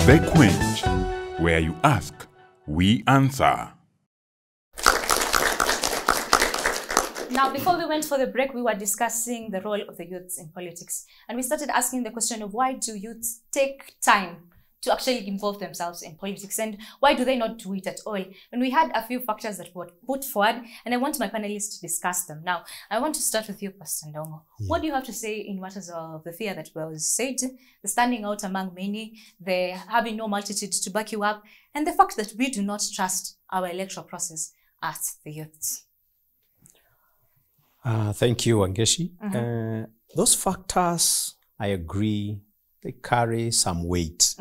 The Quench, where you ask, we answer. Now, before we went for the break, we were discussing the role of the youths in politics. And we started asking the question of why do youths take time to actually involve themselves in politics, and why do they not do it at all? And we had a few factors that were put forward, and I want my panelists to discuss them. Now, I want to start with you, Pastor NDUNG'U. Yeah. What do you have to say in matters of the fear that was said, the standing out among many, the having no multitude to back you up, and the fact that we do not trust our electoral process as the youths? Thank you, WANGECHI. Those factors, I agree, they carry some weight.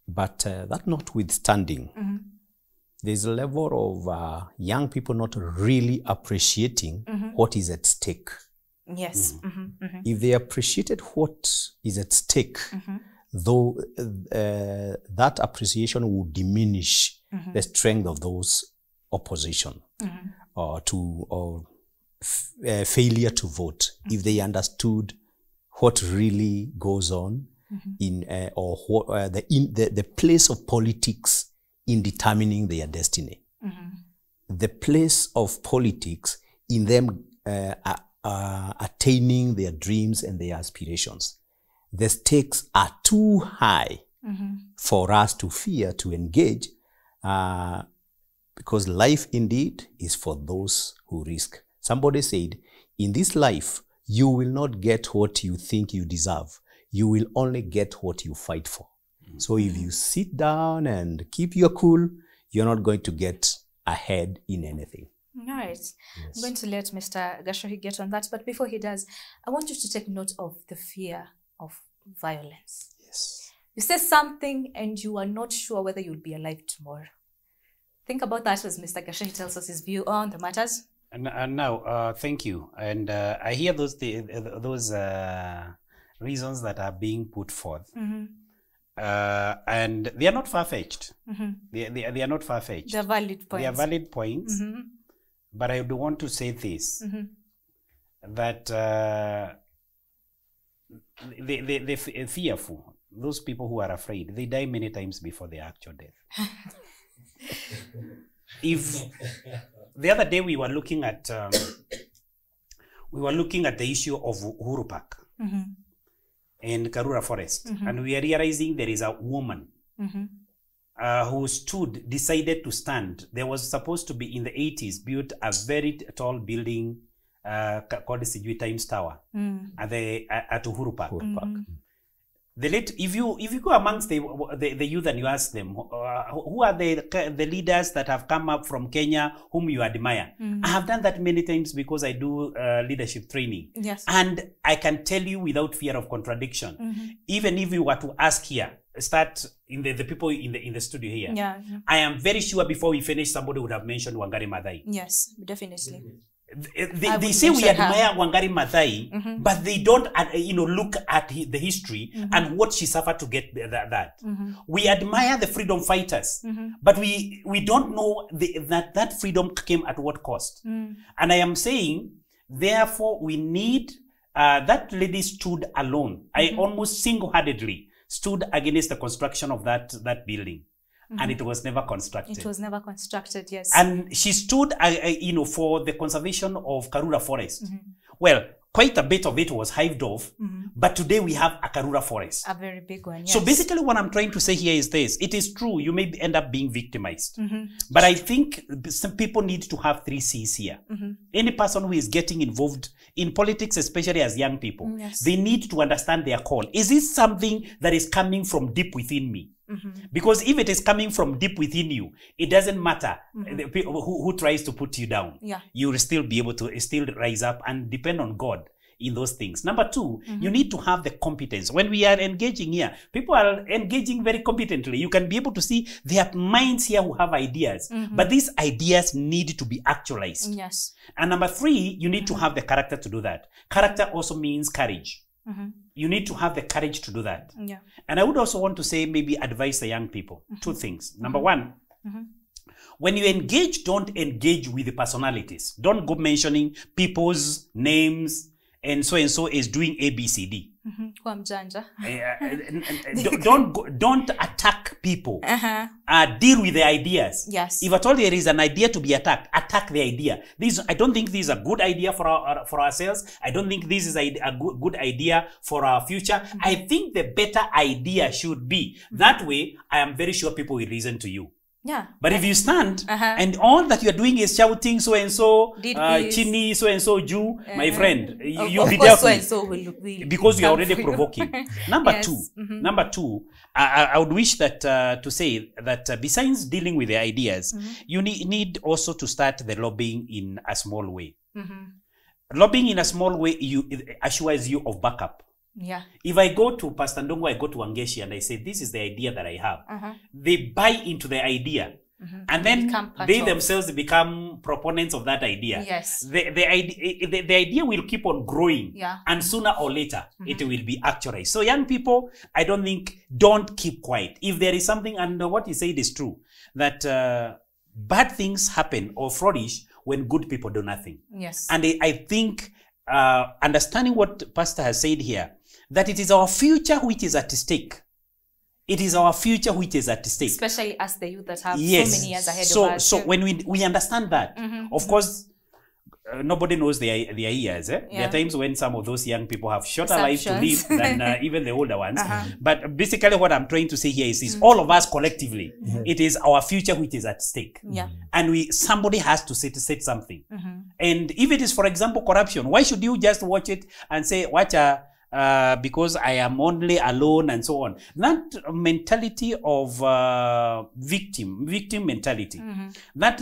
But that notwithstanding, there's a level of young people not really appreciating what is at stake. Yes. If they appreciated what is at stake, though that appreciation would diminish the strength of those opposition or failure to vote, if they understood what really goes on in the place of politics in determining their destiny, the place of politics in them attaining their dreams and their aspirations. The stakes are too high for us to fear to engage, because life indeed is for those who risk. Somebody said, in this life, you will not get what you think you deserve. You will only get what you fight for. So if you sit down and keep your cool, you're not going to get ahead in anything. All right. Yes. I'm going to let Mr. GACHOHI get on that. But before he does, I want you to take note of the fear of violence. Yes. You say something and you are not sure whether you'll be alive tomorrow. Think about that as Mr. GACHOHI tells us his view on the matters. And now, thank you. And I hear those reasons that are being put forth. And they are not far-fetched. They are not far-fetched. They are valid points. They are valid points. But I do want to say this, that the fearful, those people who are afraid, they die many times before their actual death. If the other day we were looking at the issue of Uhuru Park and Karura Forest, and we are realizing there is a woman who decided to stand. There was supposed to be in the 80s built a very tall building called the Sijui Times Tower at Uhuru Park. If you go amongst the youth and you ask them, who are the leaders that have come up from Kenya whom you admire? I have done that many times because I do leadership training. Yes. And I can tell you without fear of contradiction, even if you were to ask here, start in the people in the studio here, I am very sure before we finish, somebody would have mentioned Wangari Maathai. Yes, definitely. They say we admire Wangari Maathai, but they don't, look at the history and what she suffered to get that. We admire the freedom fighters, but we don't know that freedom came at what cost. And I am saying, therefore, we need, that lady stood alone. I almost single-handedly stood against the construction of that building. And it was never constructed. It was never constructed, yes. And she stood, for the conservation of Karura Forest. Well, quite a bit of it was hived off, but today we have a Karura Forest. A very big one, yes. So basically what I'm trying to say here is this. It is true, you may end up being victimized. But I think some people need to have 3 C's here. Any person who is getting involved in politics, especially as young people, they need to understand their call. Is this something that is coming from deep within me? Because if it is coming from deep within you, it doesn't matter the people who tries to put you down. You will still be able to still rise up and depend on God in those things. Number 2, you need to have the competence. When we are engaging here, people are engaging very competently. You can be able to see there are minds here who have ideas, but these ideas need to be actualized. Yes. And number 3, you need to have the character to do that. Character also means courage. You need to have the courage to do that. And I would also want to say, maybe advise the young people 2 things. Number 1, when you engage, don't engage with the personalities. Don't go mentioning people's names and so is doing ABCD. Kwa mjanja. Don't attack people. Deal with the ideas. Yes. If at all there is an idea to be attacked, attack the idea. I don't think this is a good idea for ourselves. I don't think this is a good idea for our future. I think the better idea should be that way. I am very sure people will listen to you. Yeah. But if you stand and all that you are doing is shouting so and so, chini so and so Jew, my friend, you'll be there because you are already provoking. Number two, I would wish that to say that besides dealing with the ideas, you need also to start the lobbying in a small way. Lobbying in a small way assures you of backup. Yeah. If I go to Pastor NDUNG'U, I go to WANGECHI and I say, this is the idea that I have. They buy into the idea. And then they themselves become proponents of that idea. Yes. The idea will keep on growing. Yeah. And sooner or later, it will be actualized. So young people, I don't keep quiet. If there is something, and what you said is true, that bad things happen or flourish when good people do nothing. Yes. And I think understanding what Pastor has said here, that it is our future which is at stake. It is our future which is at stake. Especially as the youth that have so many years ahead of us. So when we understand that, of course, nobody knows their years. Eh? Yeah. There are times when some of those young people have shorter lives to live than even the older ones. But basically what I'm trying to say here is all of us collectively, it is our future which is at stake. Yeah. And somebody has to set something. And if it is, for example, corruption, why should you just watch it and say, watch because I am only alone and so on? That mentality of victim mentality, that,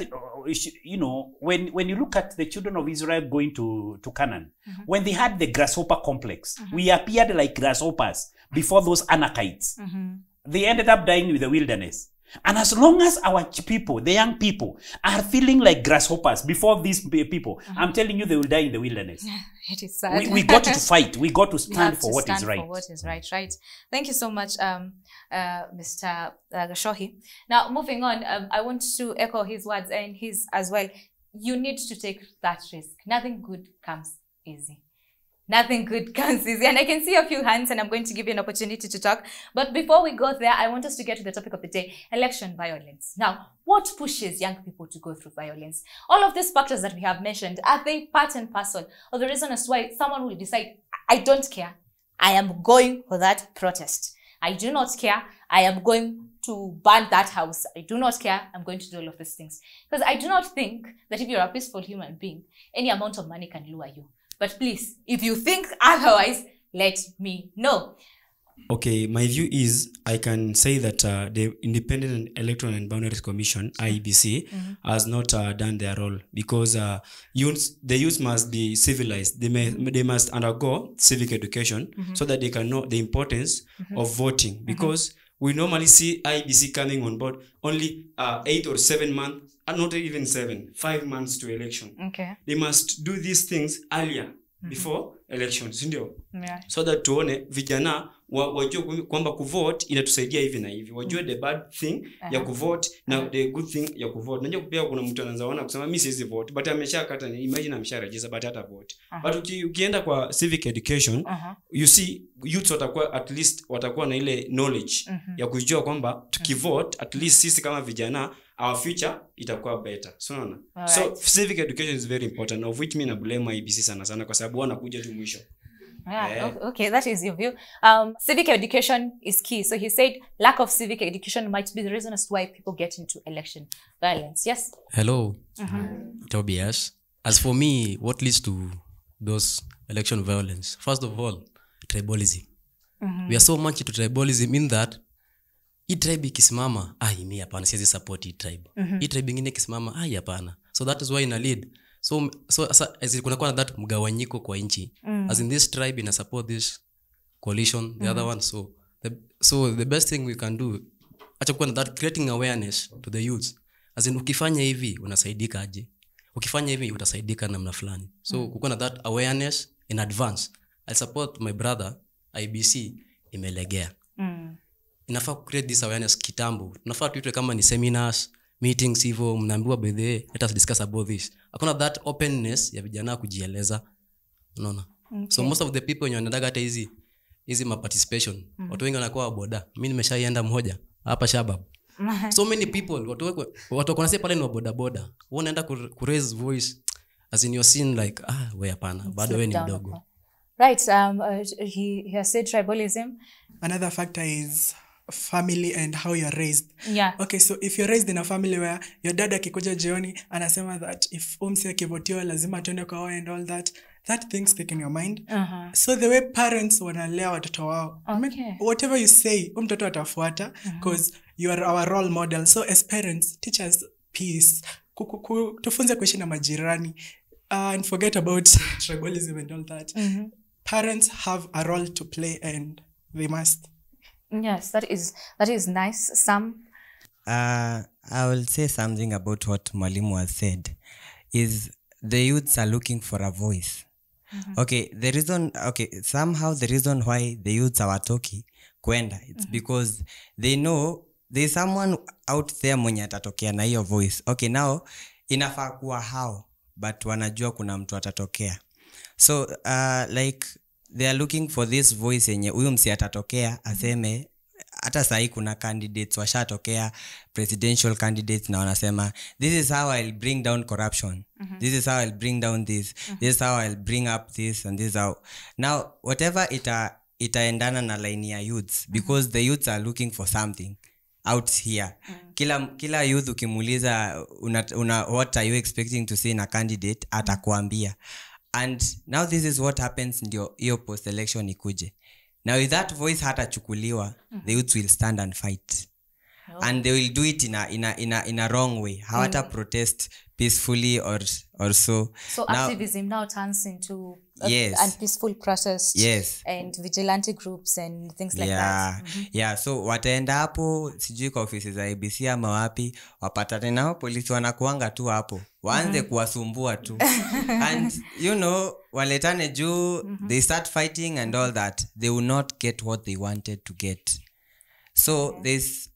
when you look at the children of Israel going to Canaan, when they had the grasshopper complex, we appeared like grasshoppers before those Anakites. They ended up dying in the wilderness. And as long as our people, the young people, are feeling like grasshoppers before these people, I'm telling you, they will die in the wilderness. It is sad. We got to fight. We got to stand for what is right. For what is right, right. Thank you so much, Mr. GACHOHI. Now, moving on, I want to echo his words and his as well. You need to take that risk. Nothing good comes easy. Nothing good comes easy. And I can see a few hands and I'm going to give you an opportunity to talk. But before we go there, I want us to get to the topic of the day, election violence. Now, what pushes young people to go through violence? All of these factors that we have mentioned, are they part and parcel of the reason as why someone will decide, I don't care. I am going for that protest. I do not care. I am going to burn that house. I do not care. I'm going to do all of these things. Because I do not think that if you're a peaceful human being, any amount of money can lure you. But please, if you think otherwise, let me know. Okay, my view is I can say that the Independent Electoral and Boundaries Commission, IEBC, has not done their role because the youth must be civilized. They must undergo civic education so that they can know the importance of voting. Because we normally see IEBC coming on board only 8 or 7 months. Not even 7, 5 months to election. Okay. They must do these things earlier before elections, ndio? Yeah. So that tuone vijana wajue kwamba kuvote inatusaidia hivi na hivi. Wajue the bad thing ya kuvote na the good thing ya kuvote. Najua pia kuna mtu anaanza kusema mimi siwezi vote, but ameshakata, imagine amesharegister but hata vote. But ukienda kwa civic education, you see youth watakuwa na ile knowledge ya kujua kwamba tukivote at least sisi kama vijana our future itakuwa better. So civic education is very important, of which I blame IEBC sana kwa sababu wanakuja tu mwisho. Yeah, okay, that is your view. Civic education is key. So he said lack of civic education might be the reason as to why people get into election violence. Yes? Hello, Tobias. As for me, what leads to those election violence? First of all, tribalism. We are so much into tribalism in that hii tribe ikisimama, mimi hapana siwezi support hii tribe. Hii tribe nyingine ikisimama, hapana. So that is why ina lead. So as kuna kwa that mgawanyiko kwa nchi. As in this tribe ina support this coalition, the other one. So the best thing we can do, acha kuwa that creating awareness to the youth. As in ukifanya hivi unasaidika aje? Ukifanya hivi utasaidika namna fulani. So kuwa na that awareness in advance. I support my brother IBC imelegea. Inafaa create this awareness kitambo. Tunafaa tuitwe kama ni seminars, meetings hivyo, mnaambiwa let us discuss about this. Hakuna that openness ya vijana kujieleza. Unaona? So most of the people wenye wanaendaga hata hizi participation, watu wengi wanakuwa boda. Mimi nimeshaienda mmoja hapa Shabab. So many people, watu wanasema pale ni bodaboda. Unaenda ku raise voice as in you're seen like we hapana, bado wewe ni mdogo. Right, he has said tribalism. Another factor is family and how you're raised. Yeah. Okay, so if you're raised in a family where your dad akikuja jioni anasema that if umsi akivotiwa lazima tuende kwa and all that thing stick in your mind. So the way parents wanalea watoto wao, I mean, whatever you say mtoto atafuata because you are our role model. So as parents, teach us peace, tufunze kuishi na majirani, and forget about tribalism and all that. Parents have a role to play and they must. Yes, that is nice. Sam? I will say something about what Mwalimu has said. Is the youths are looking for a voice. Okay, somehow the reason why the youths are talking kwenda, it's because they know there's someone out there mwenye atatokea na hiyo voice. Okay, now inafaa kuwa how, but wanajua kuna mtu atatokea. So like they are looking for this voice yenye huyu msi atatokea aseme. Hata sahi kuna candidates washatokea, presidential candidates, na wanasema this is how I'll bring down corruption, this is how I'll bring down this, this is how I'll bring up this, and this is how. Now whatever itaendana na line ya youths, because the youths are looking for something out here. Kila youth ukimuuliza what are you expecting to see in a candidate, atakuambia. And now this is what happens ndio hiyo post election ikuje. Now if that voice hatachukuliwa, the youths will stand and fight. And they will do it in a wrong way. Hawata protest peacefully or so. So now, activism now turns into peaceful protest, and vigilante groups and things like that. Yeah, so wataenda hapo sijui kwa ofisi za ABC ama wapi, wapatane nao polisi wanakuanga tu hapo. Waanze kuwasumbua tu. And you know, waletane juu, they start fighting and all that. They will not get what they wanted to get. So there's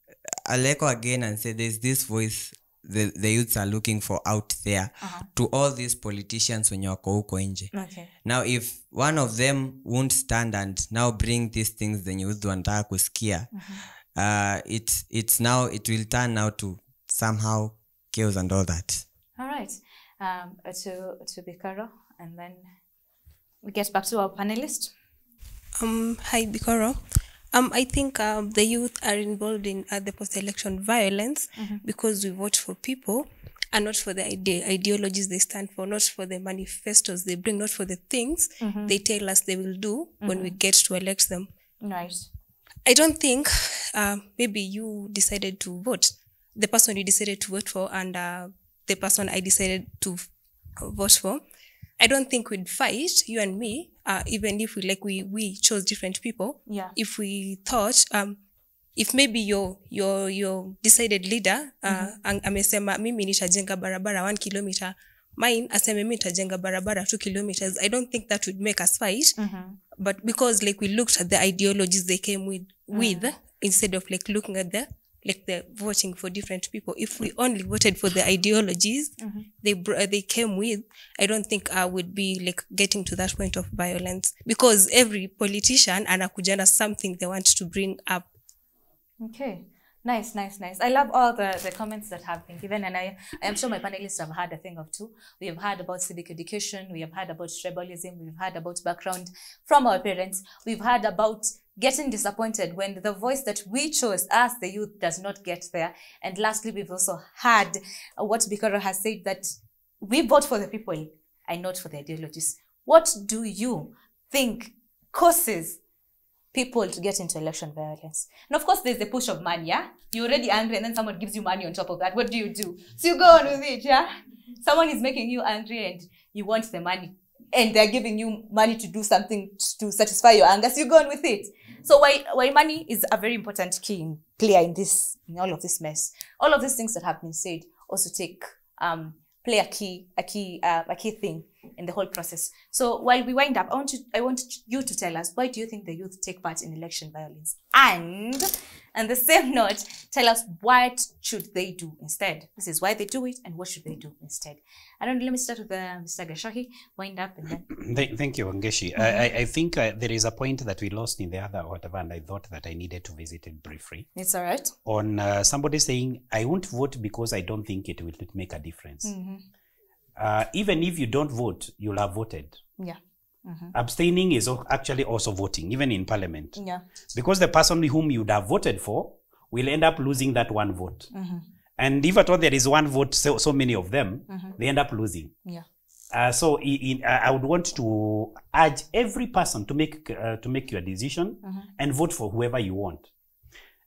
I'll echo again and say there's this voice the youths are looking for out there to all these politicians when you're huko nje. Now if one of them won't stand and now bring these things the youth wanataka kusikia, it's now it will turn now to somehow chaos and all that. All right. To Bikoro, and then we get back to our panelist. Hi Bikoro. I think the youth are involved in the post-election violence because we vote for people and not for the ideologies they stand for, not for the manifestos they bring, not for the things they tell us they will do when we get to elect them. Nice. I don't think maybe you decided to vote. The person you decided to vote for and the person I decided to vote for, I don't think we'd fight, you and me, even if we chose different people. Yeah. If we thought, if maybe your decided leader, amesema mimi nitajenga barabara 1 kilometer, mine aseme mimi nitajenga barabara 2 kilometers, I don't think that would make us fight. But because we looked at the ideologies they came with instead of looking at the voting for different people. If we only voted for the ideologies they came with, I don't think I would be getting to that point of violence, because every politician anakujana something they want to bring up. Okay. Nice. I love all the comments that have been given, and I am sure my panelists have heard a thing or two. We have heard about civic education, we have heard about tribalism, we've heard about background from our parents, we've heard about getting disappointed when the voice that we chose as the youth does not get there. And lastly, we've also heard what Bikoro has said, that we vote for the people and not for the ideologies. What do you think causes people to get into election violence? And of course, there's the push of money, yeah? You're already angry and then someone gives you money on top of that. What do? So you go on with it, yeah? Someone is making you angry and you want the money, and they're giving you money to do something to satisfy your anger, so you go on with it. So why money is a very important key player in all of this mess. All of these things that have been said also play a key thing. in the whole process. So while we wind up, I want you to tell us, why do you think the youth take part in election violence? And on the same note, tell us what should they do instead. This is why they do it, and what should they do instead. I don't know, let me start with Mr. GACHOHI, wind up, and then. Thank you, Wangechi. I think there is a point that we lost in the other whatever, and I thought that I needed to visit it briefly. It's all right. On somebody saying, I won't vote because I don't think it will make a difference. Even if you don't vote, you'll have voted. Yeah. Abstaining is actually also voting, even in parliament. Yeah. Because the person whom you would have voted for will end up losing that one vote. And if at all there is one vote, so many of them, they end up losing. Yeah. So I would want to urge every person to make your decision and vote for whoever you want.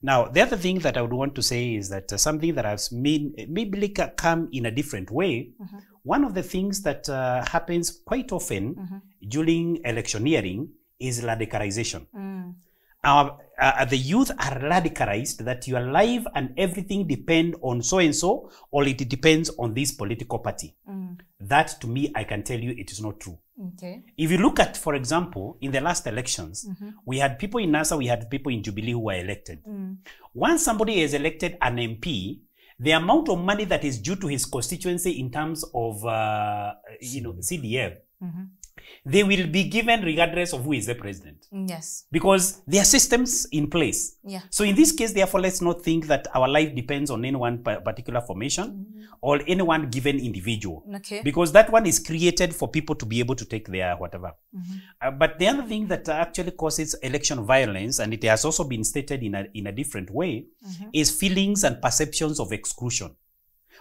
Now, the other thing that I would want to say is that something that has maybe come in a different way. One of the things that happens quite often during electioneering is radicalization. The youth are radicalized that your life and everything depend on so-and-so, or it depends on this political party. That, to me, I can tell you it is not true. Okay. If you look at, for example, in the last elections, we had people in NASA, we had people in Jubilee who were elected. Once somebody is elected an MP, the amount of money that is due to his constituency in terms of, CDF, they will be given regardless of who is the president. Yes. Because there are systems in place. Yeah. So in this case, therefore, let's not think that our life depends on any one particular formation or any one given individual. Okay. Because that one is created for people to be able to take their whatever. But the other thing that actually causes election violence, and it has also been stated in a different way, is feelings and perceptions of exclusion.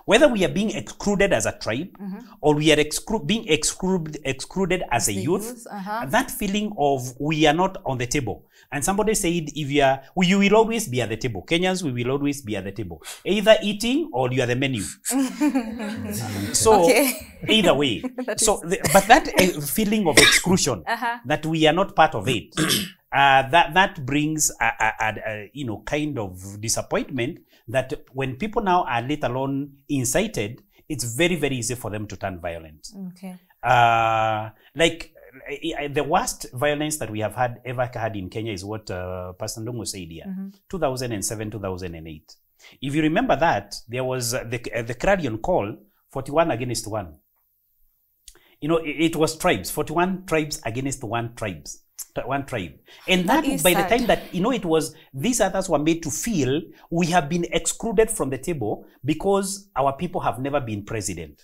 Whether we are being excluded as a tribe or we are being excluded as a youth, that feeling of we are not on the table. And somebody said, if you will always be at the table. Kenyans, we will always be at the table. Either eating or you are the menu. So, either way. But that feeling of exclusion, that we are not part of it, that brings a kind of disappointment that when people now are let alone incited, it's very, very easy for them to turn violent. Okay. The worst violence that we have ever had in Kenya is what Pastor NDUNG'U said here, 2007, 2008. If you remember that, there was the clarion call, 41 against 1. It was tribes, 41 tribes against one tribe. And that by the time that, it was, these others were made to feel we have been excluded from the table because our people have never been president.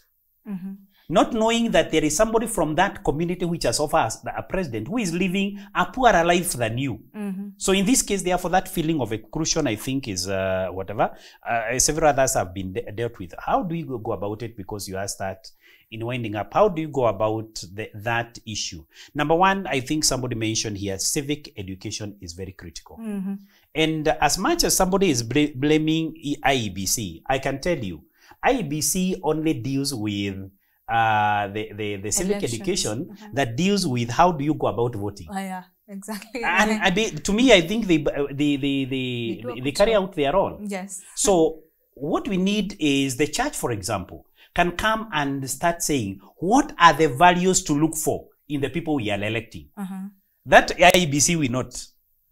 Not knowing that there is somebody from that community which has offered a president who is living a poorer life than you. So in this case, therefore, that feeling of exclusion, I think, is whatever. Several others have been dealt with. How do you go about it? Because you asked that in winding up. How do you go about that issue? Number one, I think somebody mentioned here, civic education is very critical. And as much as somebody is blaming IEBC, I can tell you, IEBC only deals with the civic education that deals with how do you go about voting. Yeah, exactly. And to me, I think they carry out their role. Yes. So what we need is the church, for example, can come and start saying, what are the values to look for in the people we are electing? That IEBC will not.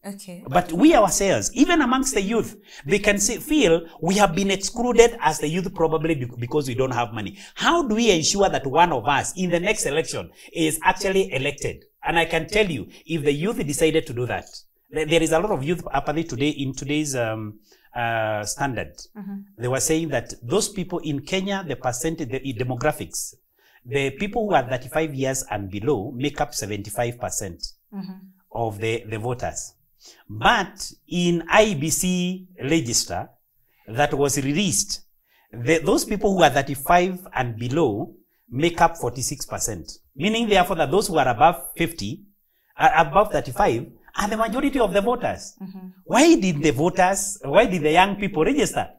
Okay. But we ourselves, even amongst the youth, they can feel we have been excluded as the youth probably because we don't have money. How do we ensure that one of us in the next election is actually elected? And I can tell you, if the youth decided to do that, there is a lot of youth apathy today in today's standard. They were saying that those people in Kenya, the percentage, the demographics, the people who are 35 years and below make up 75% of the voters. But in IBC register that was released, those people who are 35 and below make up 46%. Meaning, therefore, that those who are above 50, above 35, are the majority of the voters. Why did the young people register?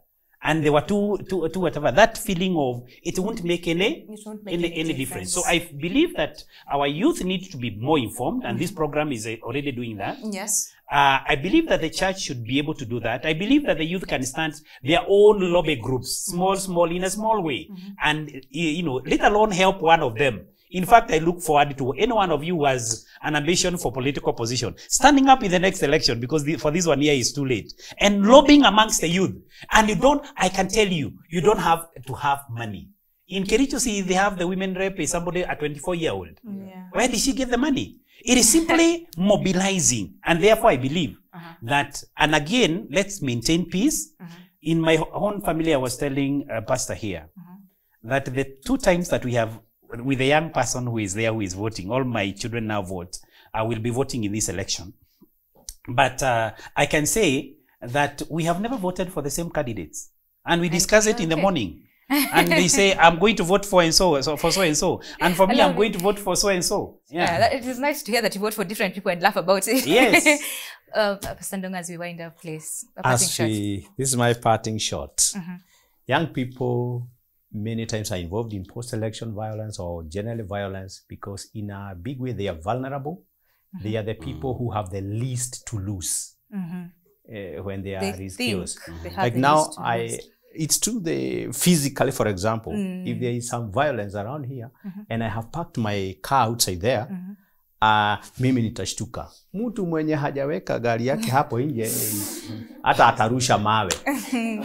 And there were two whatever. That feeling of it won't make any difference. So I believe that our youth need to be more informed, and this program is already doing that. Yes. I believe that the church should be able to do that. I believe that the youth can start their own lobby groups, small, in a small way, and let alone help one of them In fact, I look forward to any one of you who has an ambition for political position, standing up in the next election, because for this 1 year is too late, and lobbying amongst the youth. And I can tell you, you don't have to have money. In Kericho, see, they have the women rep is somebody at 24-year-old. Yeah. Where did she get the money? It is simply mobilizing. And therefore, I believe that, and again, let's maintain peace. In my own family, I was telling a pastor here that the 2 times that we have with a young person who is there, who is voting, all my children now vote. I will be voting in this election. But I can say that we have never voted for the same candidates. And we discuss it in the morning. And they say, I'm going to vote for for so and so. And for me, I'm going to vote for so and so. Yeah. It is nice to hear that you vote for different people and laugh about it. Yes. Pastor Ndungu, as we wind up, please. This is my parting shot. Young people many times are involved in post-election violence or general violence because in a big way they are vulnerable. They are the people who have the least to lose when they are riskios. Like now, it's true, physically, for example, if there is some violence around here and I have parked my car outside there, mimi nitashtuka. Mtu mwenye hajaweka gari yake hapo nje hata atarusha mawe.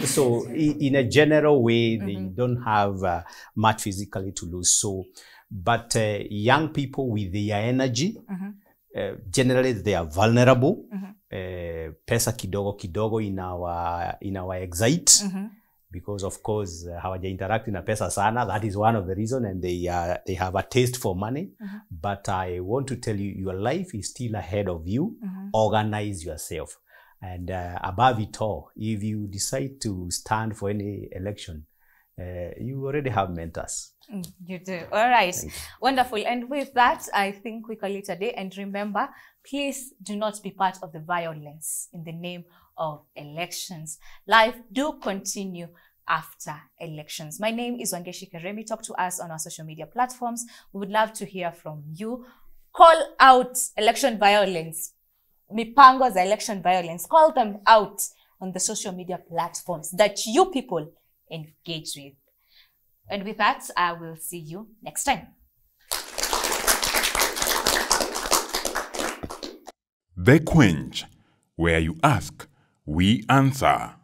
So in a general way, they don't have much physically to lose. So, but young people with their energy, generally they are vulnerable. Pesa kidogo kidogo in our excite. Because of course, hawaja interact na pesa sana. That is one of the reasons, and they have a taste for money. But I want to tell you, your life is still ahead of you. Organize yourself. And above it all, if you decide to stand for any election, you already have mentors. You do. All right. Wonderful. And with that, I think we call it a day. And remember, please do not be part of the violence in the name of elections. Life do continue after elections. My name is WANGECHI. Talk to us on our social media platforms. We would love to hear from you. Call out election violence. Mipango za election violence. Call them out on the social media platforms that you people engage with. And with that, I will see you next time. The Quench, where you ask, we answer.